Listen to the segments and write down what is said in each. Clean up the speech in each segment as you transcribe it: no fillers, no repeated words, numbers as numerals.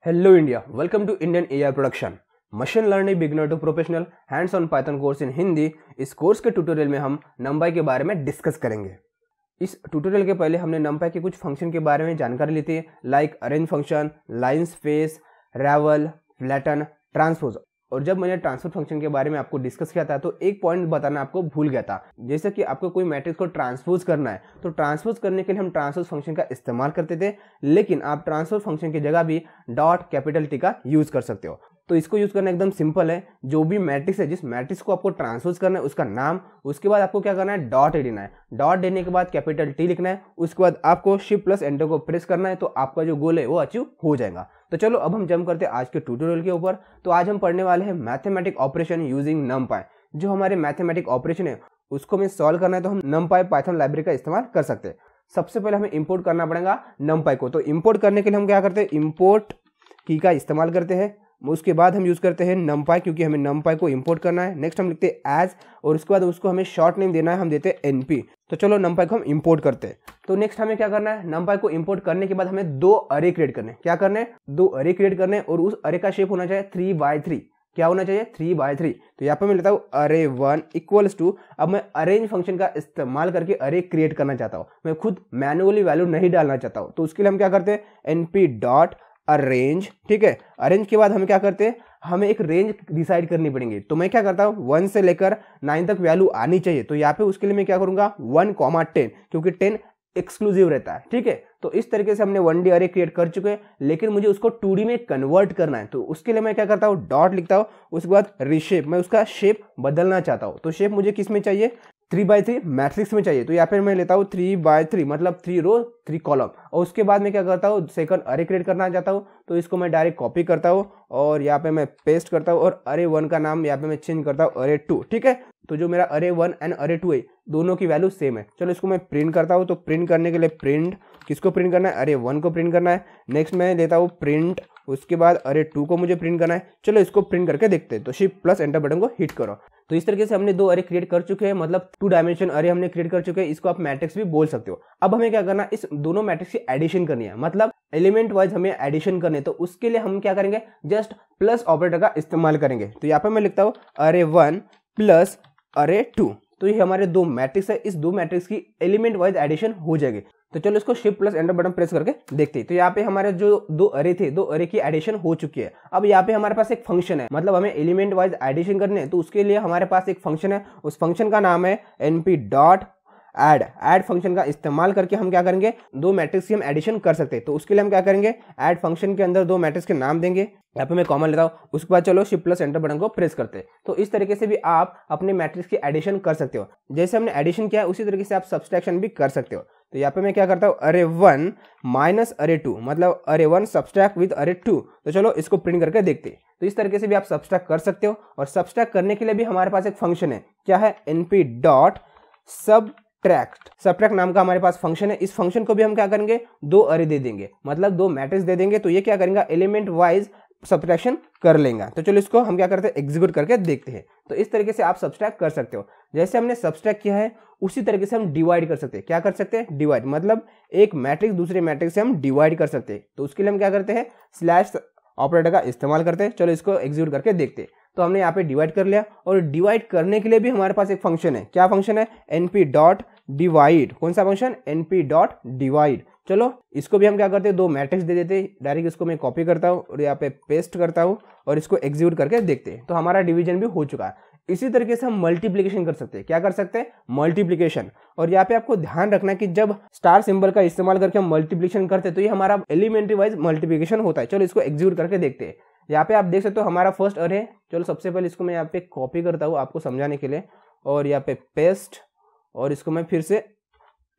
Hello India, welcome to Indian AI Production. Machine learning beginner to professional hands on Python course in Hindi. इस course के tutorial में हम नंपाई के बारे में डिस्कस करेंगे। इस ट्यूटोरियल के पहले हमने नंपाई के कुछ फंक्शन के बारे में जानकारी ली थी, like arrange function, line space, ravel, flatten, transpose. और जब मैंने ट्रांसफर फंक्शन के बारे में आपको डिस्कस किया था तो एक पॉइंट बताना आपको भूल गया था। जैसे कि आपको कोई मैट्रिक्स को ट्रांसपोज करना है तो ट्रांसपोज करने के लिए हम ट्रांसपोज फंक्शन का इस्तेमाल करते थे, लेकिन आप ट्रांसपोज फंक्शन की जगह भी डॉट कैपिटल टी का यूज कर सकते हो। तो इसको यूज करना एकदम सिंपल है। जो भी मैट्रिक्स है, जिस मैट्रिक्स को आपको ट्रांसपोज करना है उसका नाम, उसके बाद आपको क्या करना है, डॉट देना है। डॉट देने के बाद कैपिटल टी लिखना है, उसके बाद आपको शिफ्ट प्लस एंटर को प्रेस करना है, तो आपका जो गोल है वो अचीव हो जाएगा। तो चलो अब हम जंप करते हैं आज के ट्यूटोरियल के ऊपर। तो आज हम पढ़ने वाले हैं मैथमेटिक ऑपरेशन यूजिंग नमपाई। जो हमारे मैथमेटिक ऑपरेशन है उसको हमें सॉल्व करना है तो हम नमपाई पाइथन लाइब्रेरी का इस्तेमाल कर सकते हैं। सबसे पहले हमें इंपोर्ट करना पड़ेगा नमपाई को। तो इंपोर्ट करने के लिए हम क्या करते हैं, इंपोर्ट की का इस्तेमाल करते हैं। उसके बाद हम यूज करते हैं नमपाई, क्योंकि हमें नमपाई को इंपोर्ट करना है। नेक्स्ट हम लिखते हैं एज, और उसके बाद उसको हमें शॉर्ट नेम देना है, हम देते हैं np। तो चलो नमपाई को हम इंपोर्ट करते हैं। तो नेक्स्ट हमें क्या करना है, नमपाई को इंपोर्ट करने के बाद हमें दो अरे क्रिएट करने। क्या करने हैं, दो अरे क्रिएट करने, और उस अरे का शेप होना चाहिए 3x3। क्या होना चाहिए, 3x3। तो यहाँ पे मैं लेता हूँ अरे 1 इक्वल्स टू, अब मैं अरेंज फंक्शन का इस्तेमाल करके अरे क्रिएट करना चाहता हूँ। मैं खुद मैनुअली वैल्यू नहीं डालना चाहता हूँ, तो उसके लिए हम क्या करते हैं, np.arrange। ठीक है, अरेंज के बाद हम क्या करते हैं, हमें एक रेंज डिसाइड करनी पड़ेगी। तो मैं क्या करता हूँ, 1 से लेकर 9 तक वैल्यू आनी चाहिए। तो यहाँ पे उसके लिए मैं क्या करूंगा, 1, 10, क्योंकि 10 एक्सक्लूसिव रहता है। ठीक है, तो इस तरीके से हमने 1D अरे क्रिएट कर चुके हैं, लेकिन मुझे उसको 2D में कन्वर्ट करना है। तो उसके लिए मैं क्या करता हूँ, डॉट लिखता हूँ, उसके बाद रीशेप, मैं उसका शेप बदलना चाहता हूँ। तो शेप मुझे किस में चाहिए, 3x3 मैट्रिक्स में चाहिए। तो यहाँ पे मैं लेता हूँ 3x3, मतलब 3 रो 3 कॉलम। और उसके बाद मैं क्या करता हूँ, सेकंड अरे क्रिएट करना चाहता हूँ, तो इसको मैं डायरेक्ट कॉपी करता हूँ और यहाँ पे मैं पेस्ट करता हूँ, और अरे 1 का नाम यहाँ पे मैं चेंज करता हूँ अरे 2। ठीक है, तो जो मेरा अरे 1 एंड अरे 2 है, दोनों की वैल्यू सेम है। चलो इसको मैं प्रिंट करता हूँ। तो प्रिंट करने के लिए प्रिंट, किसको प्रिंट करना है, अरे 1 को प्रिंट करना है। नेक्स्ट मैं लेता हूँ प्रिंट, उसके बाद अरे 2 को मुझे प्रिंट करना है। चलो इसको प्रिंट करके देखते हैं। तो शिफ्ट प्लस एंटर बटन को हिट करो। तो इस तरीके से हमने दो अरे क्रिएट कर चुके हैं, मतलब 2 डायमेंशन अरे हमने क्रिएट कर चुके हैं। इसको आप मैट्रिक्स भी बोल सकते हो। अब हमें क्या करना है, इस दोनों मैट्रिक्स की एडिशन करनी है, मतलब एलिमेंट वाइज हमें एडिशन करनी है। तो उसके लिए हम क्या करेंगे, जस्ट प्लस ऑपरेटर का इस्तेमाल करेंगे। तो यहाँ पे मैं लिखता हूँ अरे 1 प्लस अरे 2। तो ये हमारे दो मैट्रिक्स है, इस दो मैट्रिक्स की एलिमेंट वाइज एडिशन हो जाएगी। तो चलो इसको shift plus enter button press करके देखते हैं। तो यहाँ पे हमारे जो दो अरे थे, दो अरे की एडिशन हो चुकी है। अब यहाँ पे हमारे पास एक फंक्शन है, मतलब हमें एलिमेंट वाइज एडिशन करने हैं। तो उसके लिए हमारे पास एक फंक्शन है, उस फंक्शन का नाम है np.add। ऐड फंक्शन का इस्तेमाल करके हम क्या करेंगे, दो मैट्रिक्स की हम एडिशन कर सकते हैं। तो उसके लिए हम क्या करेंगे, ऐड फंक्शन के अंदर दो मैट्रिक्स के नाम देंगे। यहाँ पे मैं कॉमन लेता हूँ, उसके बाद चलो शिफ्ट प्लस एंटर बटन को प्रेस करते हैं। तो इस तरीके से भी आप अपने मैट्रिक्स की एडिशन कर सकते हो। जैसे हमने एडिशन किया है उसी तरीके से आप सब्सट्रैक्शन भी कर सकते हो। तो यहाँ पे मैं क्या करता हूँ, अरे 1 माइनस अरे 2, मतलब अरे 1 सब्सट्रैक्ट विद अरे 2। तो चलो इसको प्रिंट करके देखते हैं। तो इस तरीके से भी आप सब्सट्रैक्ट कर सकते हो। और सब्सट्रैक्ट करने के लिए भी हमारे पास एक फंक्शन है, क्या है, subtract नाम का हमारे पास फंक्शन है। इस फंक्शन को भी हम क्या करेंगे, दो अरे दे देंगे, मतलब दो मैट्रिक्स दे देंगे। तो ये क्या करेंगे, एलिमेंट वाइज सब्ट्रैक्शन कर लेंगे। तो चलो इसको हम क्या करते हैं, एग्जीक्यूट करके देखते हैं। तो इस तरीके से आप सब्सट्रैक्ट कर सकते हो। जैसे हमने सब्सट्रैक्ट किया है उसी तरीके से हम डिवाइड कर सकते हैं। क्या कर सकते हैं, डिवाइड, मतलब एक मैट्रिक्स दूसरे मैट्रिक्स से हम डिवाइड कर सकते हैं। तो उसके लिए हम क्या करते हैं, स्लैश ऑपरेटर का इस्तेमाल करते हैं। चलो इसको एग्जीक्यूट करके देखते हैं। तो हमने यहाँ पे डिवाइड कर लिया, और डिवाइड करने के लिए भी हमारे पास एक फंक्शन है। क्या फंक्शन है, np.divide। कौन सा फंक्शन, np.divide। चलो इसको भी हम क्या करते हैं, दो मैट्रिक्स दे देते हैं। डायरेक्ट इसको मैं कॉपी करता हूँ और यहाँ पे पेस्ट करता हूँ, और इसको एग्जीक्यूट करके देखते हैं। तो हमारा डिवीजन भी हो चुका है। इसी तरीके से हम मल्टीप्लिकेशन कर सकते हैं। क्या कर सकते हैं, मल्टीप्लिकेशन। और यहाँ पे आपको ध्यान रखना है कि जब स्टार सिंबल का इस्तेमाल करके हम मल्टीप्लिकेशन करते हैं तो ये हमारा एलिमेंट्री वाइज मल्टीप्लिकेशन होता है। चलो इसको एग्जीक्यूट करके देखते हैं। यहाँ पे आप देख सकते हो हमारा फर्स्ट अरे है। चलो सबसे पहले इसको मैं यहाँ पे कॉपी करता हूँ आपको समझाने के लिए, और यहाँ पे पेस्ट, और इसको मैं फिर से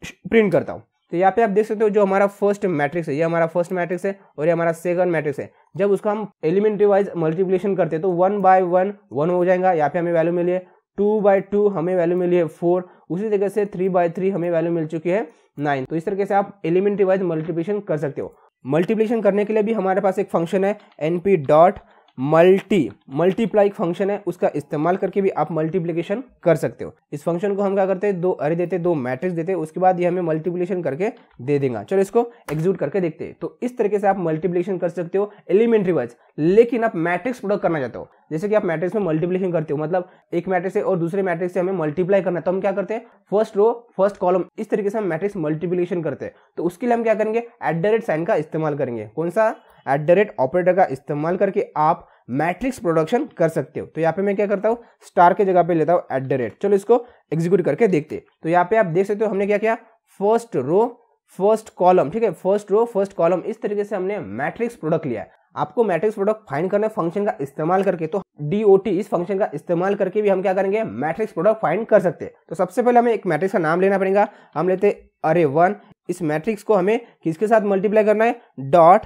प्रिंट करता हूँ। तो यहाँ पे आप देख सकते हो जो हमारा फर्स्ट मैट्रिक्स है, ये हमारा फर्स्ट मैट्रिक्स है, और ये हमारा सेकंड मैट्रिक्स है। जब उसका हम एलिमेंट्री वाइज मल्टीप्लिकेशन करते हैं तो 1 बाय 1 1 हो जाएगा। यहाँ पे हमें वैल्यू मिली है 2 बाय 2, हमें वैल्यू मिली है 4। उसी तरीके से 3 बाय 3 हमें वैल्यू मिल चुकी है 9। तो इस तरीके से आप एलिमेंट्री वाइज मल्टीप्लिकेशन कर सकते हो। मल्टीप्लिकेशन करने के लिए भी हमारे पास एक फंक्शन है np.add। मल्टीप्लाई फंक्शन है, उसका इस्तेमाल करके भी आप मल्टीप्लिकेशन कर सकते हो। इस फंक्शन को हम क्या करते हैं, दो अरे देते, दो मैट्रिक्स देते, उसके बाद ये हमें मल्टीप्लिकेशन करके दे देगा। चलो इसको एग्जीक्यूट करके देखते हैं। तो इस तरीके से आप मल्टीप्लिकेशन कर सकते हो एलिमेंट्री वाइज। लेकिन आप मैट्रिक्स प्रोडक्ट करना चाहते हो, जैसे कि आप मैट्रिक्स में मल्टीप्लिकेशन करते हो, मतलब एक मैट्रिक्स से और दूसरे मैट्रिक्स से हमें मल्टीप्लाई करना है, तो हम क्या करते हैं, फर्स्ट रो फर्स्ट कॉलम, इस तरीके से हम मैट्रिक्स मल्टीप्लिकेशन करते हैं। तो उसके लिए हम क्या करेंगे, @ साइन का इस्तेमाल करेंगे। कौन सा, @ ऑपरेटर का इस्तेमाल करके आप मैट्रिक्स प्रोडक्शन कर सकते हो। तो यहाँ पे मैं क्या करता हूँ, स्टार के जगह पे लेता हूँ @। चलो इसको एग्जीक्यूट करके देखते हैं। तो यहाँ पे आप देख सकते हो हमने क्या किया, फर्स्ट रो फर्स्ट कॉलम, ठीक है, फर्स्ट रो फर्स्ट कॉलम, इस तरीके से हमने मैट्रिक्स प्रोडक्ट लिया है। आपको मैट्रिक्स प्रोडक्ट फाइंड करना है फंक्शन का इस्तेमाल करके, तो DOT इस फंक्शन का इस्तेमाल करके भी हम क्या करेंगे, मैट्रिक्स प्रोडक्ट फाइंड कर सकते हैं। तो सबसे पहले हमें एक मैट्रिक्स का नाम लेना पड़ेगा। हम लेते array1, इस मैट्रिक्स को हमें किसके साथ मल्टीप्लाई करना है, .dot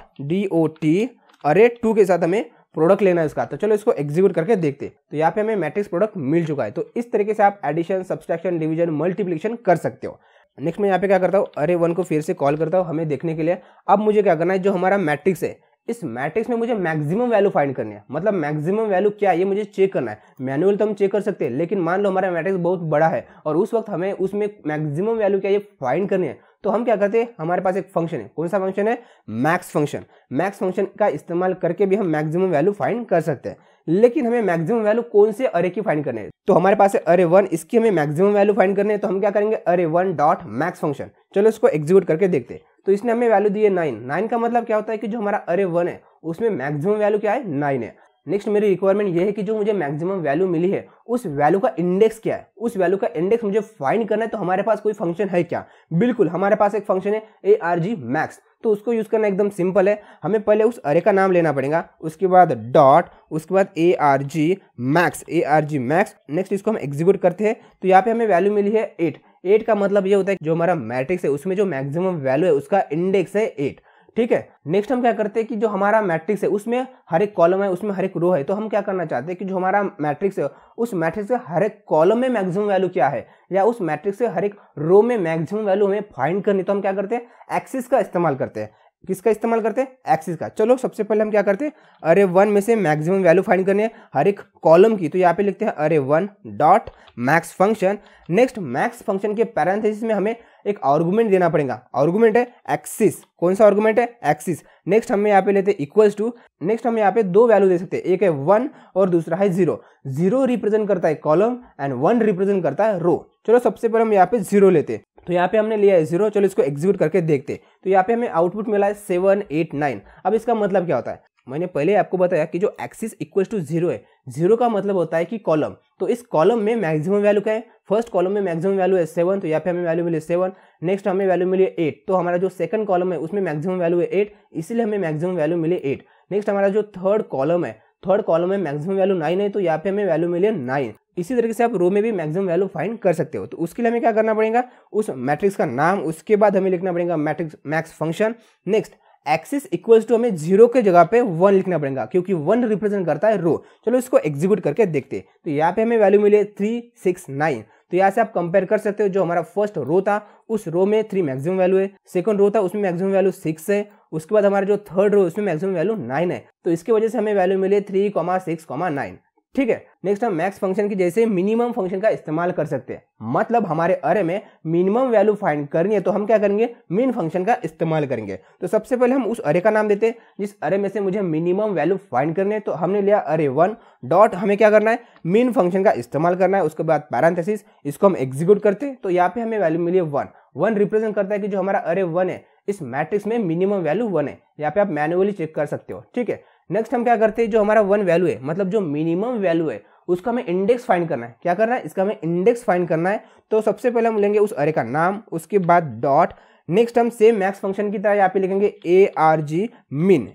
array2 के साथ हमें प्रोडक्ट लेना है इसका। तो चलो इसको एग्जीक्यूट करके देखते हैं। तो यहाँ पे हमें मैट्रिक्स प्रोडक्ट मिल चुका है। तो इस तरीके से आप एडिशन, सब्सट्रैक्शन, डिवीजन, मल्टीप्लिकेशन कर सकते हो। नेक्स्ट मैं यहाँ पे क्या करता हूँ, array1 को फिर से कॉल करता हूँ हमें देखने के लिए। अब मुझे क्या करना है, जो हमारा मैट्रिक्स है, इस मैट्रिक्स में मुझे मैक्सिमम वैल्यू फाइंड करनी है। मतलब मैक्सिमम वैल्यू क्या है ये मुझे चेक करना है। मैनुअल तो हम चेक कर सकते हैं, लेकिन मान लो हमारा मैट्रिक्स बहुत बड़ा है और उस वक्त हमें उसमें मैक्सिमम वैल्यू क्या है ये फाइंड करनी है। तो हम क्या करते हैं, हमारे पास एक फंक्शन है। कौन सा फंक्शन है, मैक्स फंक्शन। मैक्स फंक्शन का इस्तेमाल करके भी हम मैक्सिमम वैल्यू फाइंड कर सकते हैं। लेकिन हमें मैक्सिमम वैल्यू कौन से अरे की फाइंड करनी है, तो हमारे पास है array1, इसकी हमें मैक्सिमम वैल्यू फाइंड करनी है। तो हम क्या करेंगे, array1.max फंक्शन। चलो इसको एग्जीक्यूट करके देखते हैं। तो इसने हमें वैल्यू दी है 9 का मतलब क्या होता है कि जो हमारा array1 है उसमें मैक्सिमम वैल्यू क्या है, 9 है। नेक्स्ट मेरी रिक्वायरमेंट ये है कि जो मुझे मैक्सिमम वैल्यू मिली है उस वैल्यू का इंडेक्स क्या है, उस वैल्यू का इंडेक्स मुझे फाइंड करना है। तो हमारे पास कोई फंक्शन है क्या, बिल्कुल हमारे पास एक फंक्शन है argmax। तो उसको यूज करना एकदम सिंपल है। हमें पहले उस अरे का नाम लेना पड़ेगा, उसके बाद डॉट, उसके बाद argmax। नेक्स्ट इसको हम एग्जीक्यूट करते हैं। तो यहाँ पे हमें वैल्यू मिली है 8 का मतलब ये होता है कि जो हमारा मैट्रिक्स है उसमें जो मैक्सिमम वैल्यू है उसका इंडेक्स है 8, ठीक है। नेक्स्ट हम क्या करते हैं कि जो हमारा मैट्रिक्स है उसमें हर एक कॉलम है, उसमें हर एक रो है। तो हम क्या करना चाहते हैं कि जो हमारा मैट्रिक्स है उस मैट्रिक्स से हर एक कॉलम में मैक्सिमम वैल्यू क्या है, या उस मैट्रिक्स से हर एक रो में मैक्सिमम वैल्यू हमें फाइंड करनी। तो हम क्या करते हैं, एक्सिस का इस्तेमाल करते हैं। किसका इस्तेमाल करते हैं, एक्सिस का। चलो सबसे पहले हम क्या करते हैं, array1 में से मैक्सिमम वैल्यू फाइंड करनी है हर एक कॉलम की। तो यहाँ पे लिखते हैं array1.max function. Next max function के पैरेंथेसिस में हमें एक आर्गुमेंट देना पड़ेगा। आर्गुमेंट है एक्सिस। कौन सा आर्गुमेंट है, एक्सिस। नेक्स्ट हम यहाँ पे लेते हैं इक्वल्स टू। नेक्स्ट हम यहाँ पे दो वैल्यू दे सकते हैं, एक है 1 और दूसरा है 0। 0 रिप्रेजेंट करता है कॉलम एंड 1 रिप्रेजेंट करता है रो। चलो सबसे पहले हम यहाँ पे 0 लेते हैं। तो यहाँ पे हमने लिया है 0। चलो इसको एग्जीक्यूट करके देखते हैं। तो यहाँ पे हमें आउटपुट मिला है 7 8 9। अब इसका मतलब क्या होता है, मैंने पहले आपको बताया कि जो एक्सिस इक्वल टू 0 है, 0 का मतलब होता है कि कॉलम। तो इस कॉलम में मैक्सिमम वैल्यू क्या है, फर्स्ट कॉलम में मैक्सिमम वैल्यू है 7। तो यहाँ पे हमें वैल्यू मिली 7। नेक्स्ट हमें वैल्यू मिली 8। तो हमारा जो सेकंड कॉलम है उसमें मैक्सिमम वैल्यू है 8, इसीलिए हमें मैक्सिमम वैल्यू मिली 8। नेक्स्ट हमारा जो थर्ड कॉलम है, थर्ड कॉलम में मैक्सिमम वैल्यू 9 है, तो यहाँ पे हमें वैल्यू मिली 9। इसी तरीके से आप रो में भी मैक्सिमम वैल्यू फाइंड कर सकते हो। तो उसके लिए हमें क्या करना पड़ेगा, उस मैट्रिक्स का नाम, उसके बाद हमें लिखना पड़ेगा matrix max function. Next axis equals to हमें 0 के जगह पे 1 लिखना पड़ेगा, क्योंकि 1 रिप्रेजेंट करता है रो। चलो इसको एग्जीक्यूट करके देखते हैं। तो यहाँ पे हमें वैल्यू मिली 3 6 9। तो यहाँ से आप कंपेयर कर सकते हो, जो हमारा फर्स्ट रो था उस रो में 3 मैक्सिमम वैल्यू है, सेकंड रो था उसमें मैक्सिमम वैल्यू 6 है, उसके बाद हमारा जो थर्ड रो उसमें मैक्सिमम वैल्यू 9 है। तो इसकी वजह से हमें वैल्यू मिली 3 6 9, ठीक है। नेक्स्ट हम मैक्स फंक्शन की जैसे मिनिमम फंक्शन का इस्तेमाल कर सकते हैं। मतलब हमारे अरे में मिनिमम वैल्यू फाइंड करनी है तो हम क्या करेंगे, मीन फंक्शन का इस्तेमाल करेंगे। तो सबसे पहले हम उस अरे का नाम देते हैं जिस अरे में से मुझे मिनिमम वैल्यू फाइंड करनी है। तो हमने लिया array1 डॉट, हमें क्या करना है, मीन फंक्शन का इस्तेमाल करना है। उसके बाद पैरेंथेसिस, इसको हम एग्जीक्यूट करते हैं। तो यहाँ पे हमें वैल्यू मिली 1 रिप्रेजेंट करता है कि जो हमारा array1 है इस मैट्रिक्स में मिनिमम वैल्यू 1 है। यहाँ पे आप मैन्युअली चेक कर सकते हो, ठीक है। नेक्स्ट हम क्या करते हैं, जो हमारा 1 वैल्यू है, मतलब जो मिनिमम वैल्यू है उसका हमें इंडेक्स फाइंड करना है। क्या करना है, इसका हमें इंडेक्स फाइंड करना है। तो सबसे पहले हम लेंगे उस अरे का नाम, उसके बाद डॉट। नेक्स्ट हम सेम मैक्स फंक्शन की तरह यहाँ पे लिखेंगे argmin।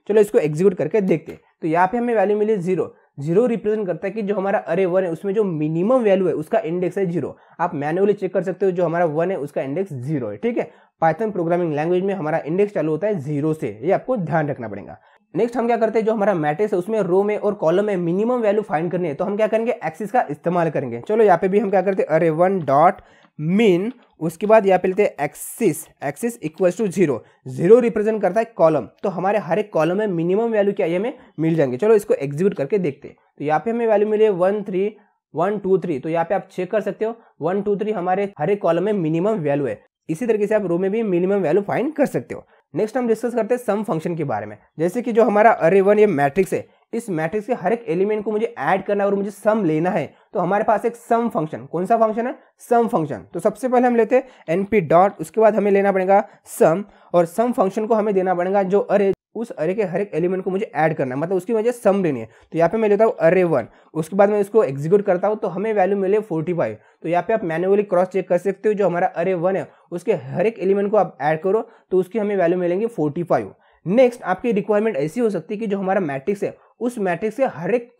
चलो इसको एग्जीक्यूट करके देखते हैं। तो यहाँ पे हमें वैल्यू मिली 0 रिप्रेजेंट करता है कि जो हमारा array1 है उसमें जो मिनिमम वैल्यू है उसका इंडेक्स है 0। आप मैन्युअली चेक कर सकते हो, जो हमारा 1 है उसका इंडेक्स 0 है, ठीक है। पाइथन प्रोग्रामिंग लैंग्वेज में हमारा इंडेक्स चालू होता है 0 से, ये आपको ध्यान रखना पड़ेगा। नेक्स्ट हम क्या करते हैं, जो हमारा मैट्रिक्स है उसमें रो में और कॉलम में मिनिमम वैल्यू फाइंड करनी है। तो हम क्या करेंगे, एक्सिस का इस्तेमाल करेंगे। चलो यहाँ पे भी हम क्या करते हैं, array1 डॉट मीन, उसके बाद यहाँ पे लेते हैं axis, axis equals to 0, 0 represent करता है कॉलम, तो हमारे हर एक कॉलम में मिनिमम वैल्यू क्या है हमें मिल जाएंगे। चलो इसको एग्जीक्यूट करके देखते हैं। तो यहाँ पे हमें वैल्यू मिली है 1 3 1 2 3, तो यहाँ पे आप चेक कर सकते हो 1 2 3 हमारे हर एक कॉलम में मिनिमम वैल्यू है। इसी तरीके से आप रो में भी मिनिमम वैल्यू फाइंड कर सकते हो। नेक्स्ट हम डिस्कस करते हैं सम फंक्शन के बारे में। जैसे कि जो हमारा अरे 1 ये मैट्रिक्स है, इस मैट्रिक्स के हर एक एलिमेंट को मुझे ऐड करना है और मुझे सम लेना है, तो हमारे पास एक सम फंक्शन, कौन सा फंक्शन है, सम फंक्शन। तो सबसे पहले हम लेते हैं np.dot, उसके बाद हमें लेना पड़ेगा सम, और सम फंक्शन को हमें देना पड़ेगा जो अरे, उस अरे के हर एक एलिमेंट को मुझे ऐड करना है, मतलब उसकी मुझे सम लेनी है। तो यहाँ पे मैं लेता हूँ अरे 1, उसके बाद मैं इसको एग्जीक्यूट करता हूँ तो हमें वैल्यू मिले 45। तो यहाँ पे आप मैन्युअली क्रॉस चेक कर सकते हो, जो हमारा अरे 1 है उसके हर एक एलिमेंट को आप ऐड करो तो उसकी हमें वैल्यू मिलेंगे 45। नेक्स्ट आपकी रिक्वायरमेंट ऐसी हो सकती है कि जो हमारा मैट्रिक्स है उस मैट्रिक्स से हर एक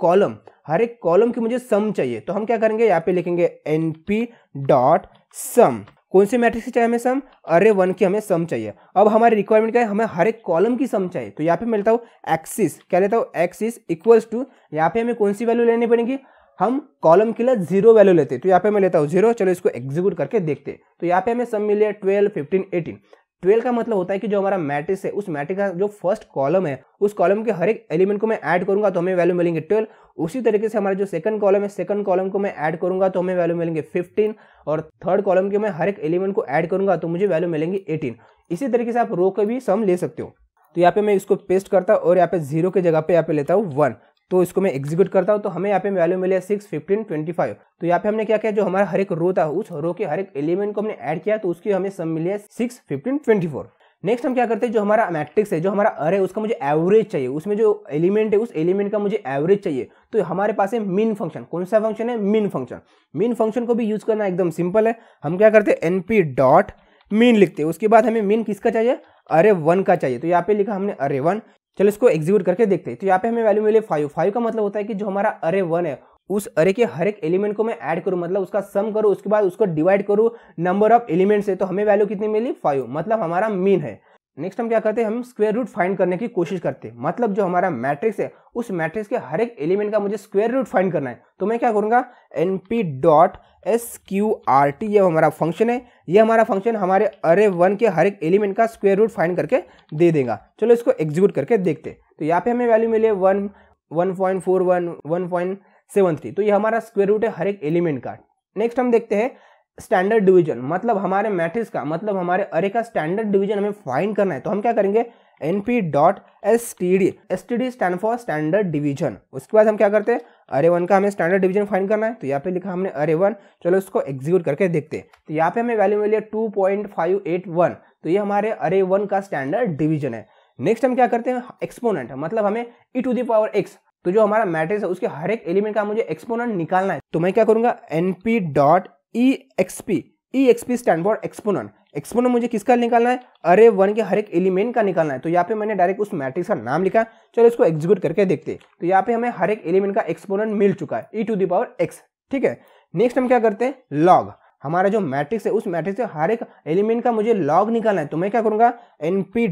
कॉलम की मुझे सम चाहिए, तो हम क्या करेंगे, यहाँ पे लिखेंगे np.sum। कौन से मैट्रिक्स की चाहिए हमें सम, अरे 1 की हमें सम चाहिए। अब हमारी रिक्वायरमेंट क्या है, हमें हर एक कॉलम की सम चाहिए, तो यहाँ पे मैं लेता हूँ एक्सिस, क्या लेता हूँ एक्सिस इक्वल्स टू, यहाँ पे हमें कौन सी वैल्यू लेनी पड़ेगी, हम कॉलम के लिए 0 वैल्यू लेते हैं, तो यहाँ पे मैं लेता हूँ 0। चलो इसको एग्जीक्यूट करके देखते हैं। तो यहाँ पे हमें सम मिली है 12 15 18। 12 का मतलब होता है कि जो हमारा मैट्रिक्स है उस मैट्रिक्स का जो फर्स्ट कॉलम है उस कॉलम के हर एक एलिमेंट को मैं ऐड करूंगा तो हमें वैल्यू मिलेंगे 12। उसी तरीके से हमारा जो सेकंड कॉलम है, सेकंड कॉलम को मैं ऐड करूंगा तो हमें वैल्यू मिलेंगे 15, और थर्ड कॉलम के मैं हर एक एलिमेंट को ऐड करूंगा तो मुझे वैल्यू मिलेंगी 18। इसी तरीके से आप रो का भी सम ले सकते हो। तो यहाँ पे मैं इसको पेस्ट करता हूँ और यहाँ पे 0 के जगह पे यहाँ पे लेता हूँ 1, तो इसको मैं एग्जीक्यूट करता हूँ तो हमें यहाँ पे वैल्यू मिले 6 15 25। तो यहाँ पे हमने क्या किया, जो हमारा हर एक रो था उस रो के हर एक एलिमेंट को हमने ऐड किया तो उसकी हमें सम मिली है 6 15 24। नेक्स्ट हम क्या करते हैं, जो हमारा मैट्रिक्स है, जो हमारा अरे उसका मुझे एवरेज चाहिए, उसमें जो एलिमेंट है उस एलिमेंट का मुझे एवरेज चाहिए, तो हमारे पास है मीन फंक्शन। कौन सा फंक्शन है, मीन फंक्शन। मीन फंक्शन को भी यूज करना एकदम सिंपल है। हम क्या करते हैं, np.min लिखते हैं, उसके बाद हमें मीन किसका चाहिए, अरे 1 का चाहिए, तो यहाँ पे लिखा हमने अरे 1। चलो इसको एग्जीक्यूट करके देखते हैं। तो यहाँ पे हमें वैल्यू मिले 5। 5 का मतलब होता है कि जो हमारा अरे 1 है उस अरे के हर एक एलिमेंट को मैं ऐड करूं, मतलब उसका सम करूं, उसके बाद उसको डिवाइड करूं नंबर ऑफ एलिमेंट से, तो हमें वैल्यू कितनी मिली 5, मतलब हमारा मीन है। नेक्स्ट हम क्या करते हैं, हम स्क्वायर रूट फाइंड करने की कोशिश करते हैं, मतलब जो हमारा मैट्रिक्स है उस मैट्रिक्स के हर एक एलिमेंट का मुझे स्क्वायर रूट फाइंड करना है, तो मैं क्या करूंगा, np.sqrt ये हमारा फंक्शन है, ये हमारा फंक्शन हमारे अरे 1 के हर एक एलिमेंट का स्क्वायर रूट फाइंड करके दे देगा। चलो इसको एग्जीक्यूट करके देखते हैं। तो यहाँ पे हमें वैल्यू मिले 1 1.41 1.73, तो ये हमारा स्क्वायर रूट है हर एक एलिमेंट का। नेक्स्ट हम देखते हैं स्टैंडर्ड डिवीजन, मतलब हमारे मैट्रिक्स का, मतलब हमारे अरे का स्टैंडर्ड डिवीजन हमें फाइंड करना है, तो हम क्या करेंगे, np.std, std stand for standard division. उसके बाद हम क्या करते हैं, अरे 1 का हमें स्टैंडर्ड डिवीजन फाइंड करना है, तो यहाँ पे लिखा हमने अरे 1। चलो इसको एग्जीक्यूट करके देखते हैं। तो यहाँ पे हमें वैल्यू मिली है 2.581, तो ये हमारे अरे 1 का स्टैंडर्ड डिवीजन है। नेक्स्ट हम क्या करते हैं, एक्सपोनेंट, मतलब हमें e⁻x, तो जो हमारा मैट्रिक्स है उसके हर एक एलिमेंट का मुझे एक्सपोनेंट निकालना है, तो मैं क्या करूंगा, np.exp, exp stand for exponent. Exponent मुझे किसका निकालना है, अरे 1 के हर एक एलिमेंट का निकालना है, तो यहाँ पे मैंने डायरेक्ट उस मैट्रिक्स का नाम लिखा। चलो इसको एग्जीक्यूट करके देखते हैं। तो यहाँ पे हमें हर एक एलिमेंट का एक्सपोनेंट मिल चुका है, e⁻x, ठीक है। नेक्स्ट हम क्या करते हैं, लॉग, हमारा जो मैट्रिक्स है उस मैट्रिक्स से हर एक एलिमेंट का मुझे लॉग निकालना है, तो मैं क्या करूंगा, np.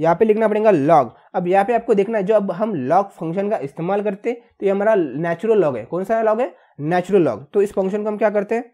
यहाँ पे लिखना पड़ेगा लॉग। अब यहाँ पे आपको देखना है, जो अब हम लॉग फंक्शन का इस्तेमाल करते हैं तो ये हमारा नेचुरल लॉग है। कौन सा लॉग है, नेचुरल लॉग। तो इस फंक्शन को हम क्या करते हैं,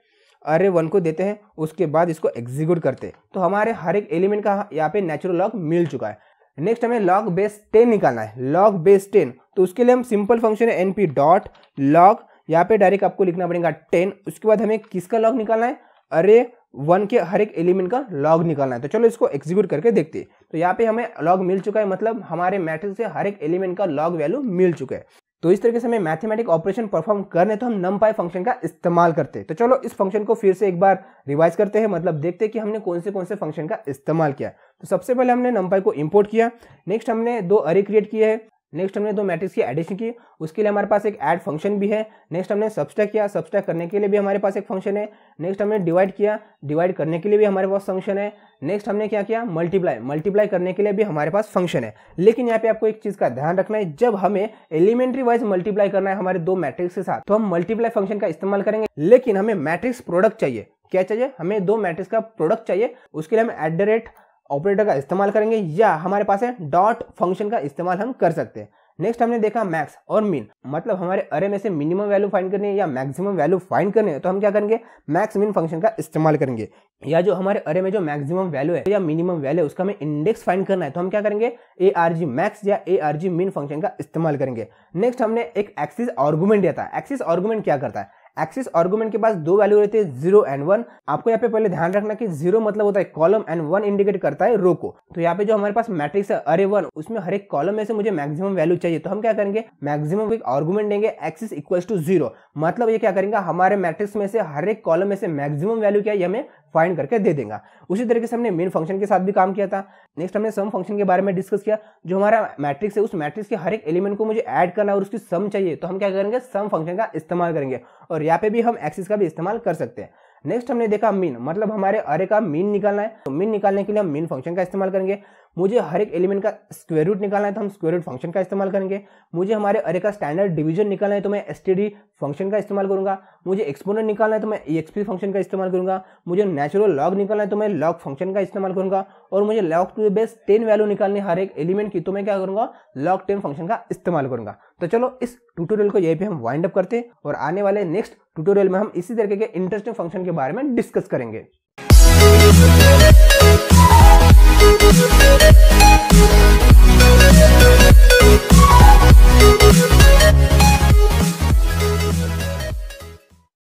अरे 1 को देते हैं, उसके बाद इसको एग्जीक्यूट करते हैं, तो हमारे हर एक एलिमेंट का यहाँ पे नेचुरल लॉग मिल चुका है। नेक्स्ट हमें लॉग बेस 10 निकालना है, लॉग बेस 10, तो उसके लिए हम सिंपल फंक्शन है np.log, यहाँ पे डायरेक्ट आपको लिखना पड़ेगा 10। उसके बाद हमें किसका लॉग निकालना है, अरे 1 के हर एक एलिमेंट का लॉग निकालना है, तो चलो इसको एग्जीक्यूट करके देखते हैं। तो यहाँ पे हमें लॉग मिल चुका है, मतलब हमारे मैट्रिक्स से हर एक एलिमेंट का लॉग वैल्यू मिल चुका है। तो इस तरीके से हमें मैथमेटिक ऑपरेशन परफॉर्म करने तो हम numpy फंक्शन का इस्तेमाल करते हैं। तो चलो इस फंक्शन को फिर से एक बार रिवाइज करते हैं, मतलब देखते हैं कि हमने कौन से फंक्शन का इस्तेमाल किया। तो सबसे पहले हमने numpy को इंपोर्ट किया, नेक्स्ट हमने 2 अरे क्रिएट किए हैं, नेक्स्ट हमने 2 मैट्रिक्स की एडिशन की, उसके लिए हमारे पास एक ऐड फंक्शन भी है। नेक्स्ट हमने सबट्रैक्ट किया, सबट्रैक्ट करने के लिए भी हमारे पास एक फंक्शन है। नेक्स्ट हमने डिवाइड किया, डिवाइड करने के लिए भी हमारे पास फंक्शन है। नेक्स्ट हमने क्या किया, मल्टीप्लाई, मल्टीप्लाई करने के लिए भी हमारे पास फंक्शन है। लेकिन यहाँ पे आपको एक चीज का ध्यान रखना है, जब हमें एलिमेंट्री वाइज मल्टीप्लाई करना है हमारे 2 मैट्रिक्स के साथ, तो हम मल्टीप्लाई फंक्शन का इस्तेमाल करेंगे। लेकिन हमें मैट्रिक्स प्रोडक्ट चाहिए, क्या चाहिए, हमें 2 मैट्रिक्स का प्रोडक्ट चाहिए, उसके लिए हम @ ऑपरेटर का इस्तेमाल करेंगे, या हमारे पास है डॉट फंक्शन का इस्तेमाल हम कर सकते हैं। नेक्स्ट हमने देखा मैक्स और मीन, मतलब हमारे अरे में से मिनिमम वैल्यू फाइंड करनी है या मैक्सिमम वैल्यू फाइंड करनी है तो हम क्या करेंगे, मैक्स मीन फंक्शन का इस्तेमाल करेंगे। या जो हमारे अरे में जो मैक्सिमम वैल्यू है या मिनिमम वैल्यू है उसका हमें इंडेक्स फाइंड करना है तो हम क्या करेंगे, argmax या argmin फंक्शन का इस्तेमाल करेंगे। नेक्स्ट हमने एक एक्सिस आर्गुमेंट दिया था। एक्सिस आर्गुमेंट क्या करता है, एक्सिस आर्गुमेंट के पास दो वैल्यू रहते हैं 0 and 1। आपको यहाँ पे पहले ध्यान रखना कि 0 मतलब होता है कॉलम एंड 1 इंडिकेट करता है रो को। तो यहाँ पे जो हमारे पास मैट्रिक्स है अरे 1, उसमें हर एक कॉलम में से मुझे मैक्सिमम वैल्यू चाहिए तो हम क्या करेंगे, मैक्सिमम एक आर्गुमेंट देंगे एक्सिस इक्वल्स टू 0, मतलब ये क्या करेंगे, हमारे मैट्रिक्स में से हर एक कॉलम में से मैक्सिमम वैल्यू क्या है हमें फाइंड करके दे देगा। उसी तरीके से हमने मेन फंक्शन के साथ भी काम किया था। नेक्स्ट हमने सम फंक्शन के बारे में डिस्कस किया। जो हमारा मैट्रिक्स है उस मैट्रिक्स के हर एक एलिमेंट को मुझे ऐड करना और उसकी सम चाहिए तो हम क्या करेंगे, सम फंक्शन का इस्तेमाल करेंगे और यहाँ पे भी हम एक्सिस का भी इस्तेमाल कर सकते हैं। नेक्स्ट हमने देखा मीन, मतलब हमारे अरे का मीन निकालना है तो मीन निकालने के लिए हम मीन फंक्शन का इस्तेमाल करेंगे। मुझे हर एक एलिमेंट का स्क्वायर रूट निकालना है तो हम स्क्वायर रूट फंक्शन का इस्तेमाल करेंगे। मुझे हमारे अरे का स्टैंडर्ड डिवीजन निकालना है तो मैं std फंक्शन का इस्तेमाल करूंगा। मुझे एक्सपोनेंट निकालना है तो मैं exp फंक्शन का इस्तेमाल करूंगा। मुझे नेचुरल लॉग निकालना है तो मैं लॉग फंक्शन का इस्तेमाल करूंगा। और मुझे log to the base 10 value निकालनी है हर एक एलिमेंट की तो मैं क्या करूंगा, लॉग 10 फंक्शन का इस्तेमाल करूंगा। तो चलो इस ट्यूटोरियल को यहीं पे हम वाइंड अप करते हैं और आने वाले नेक्स्ट ट्यूटोरियल में हम इसी तरीके के इंटरेस्टिंग फंक्शन के बारे में डिस्कस करेंगे।